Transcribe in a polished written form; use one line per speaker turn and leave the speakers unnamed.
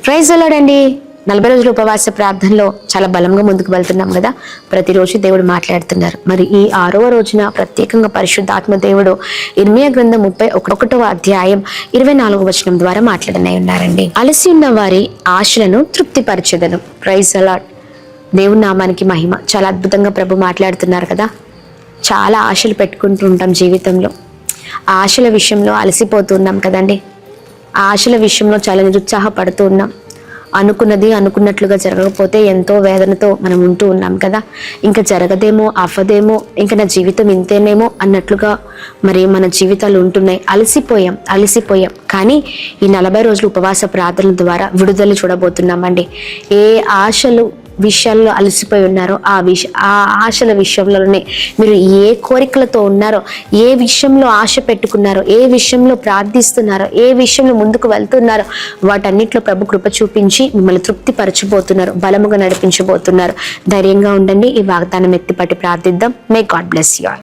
Praise the lord అండి. 40 రోజుల ఉపవాస ప్రార్థనలో చాలా బలంగా ముందుకు వెళ్తున్నాం కదా. ప్రతిరోజు దేవుడు మాట్లాడుతున్నారు. మరి ఈ 6వ రోజున ప్రత్యేకంగా పరిశుద్ధాత్మ దేవుడు ఇర్మియా గ్రంథం 31వ అధ్యాయం 24వ వచనం ద్వారా మాట్లాడనై ఉన్నారండి. అలసి ఉన్న వారి ఆశలను తృప్తిపరచెదను. Praise the lord. దేవుని నామానికి మహిమ. చాలా అద్భుతంగా ప్రభు మాట్లాడుతున్నారు కదా. చాలా ఆశలు పెట్టుకుంటూ ఉంటాం జీవితంలో. ఆ ఆశల విషయంలో అలసిపోతున్నాం కదండి. ఆ ఆశల విషయంలో చాలా నిరుత్సాహపడుతూ ఉన్నాం. అనుకున్నది అనుకున్నట్లుగా జరగకపోతే ఎంతో వేదనతో మనం ఉంటూ ఉన్నాం కదా. ఇంకా జరగదేమో, అవ్వదేమో, ఇంకా నా జీవితం ఇంతేనేమో అన్నట్లుగా మరి మన జీవితాలు ఉంటున్నాయి. అలసిపోయాం. కానీ ఈ 40 రోజులు ఉపవాస ప్రార్థనల ద్వారా విడుదల చూడబోతున్నామండి. ఏ ఆశలు విషయాల్లో అలసిపోయి ఉన్నారో ఆ ఆశల విషయంలోనే మీరు ఏ కోరికలతో ఉన్నారో, ఏ విషయంలో ఆశ పెట్టుకున్నారో, ఏ విషయంలో ప్రార్థిస్తున్నారో, ఏ విషయంలో ముందుకు వెళ్తున్నారో వాటన్నిటిలో ప్రభు కృప చూపించి మిమ్మల్ని తృప్తిపరచబోతున్నారు, బలముగా నడిపించబోతున్నారు. ధైర్యంగా ఉండండి. ఈ వాగ్దానం ఎత్తిపట్టి ప్రార్థిద్దాం. May God bless you all.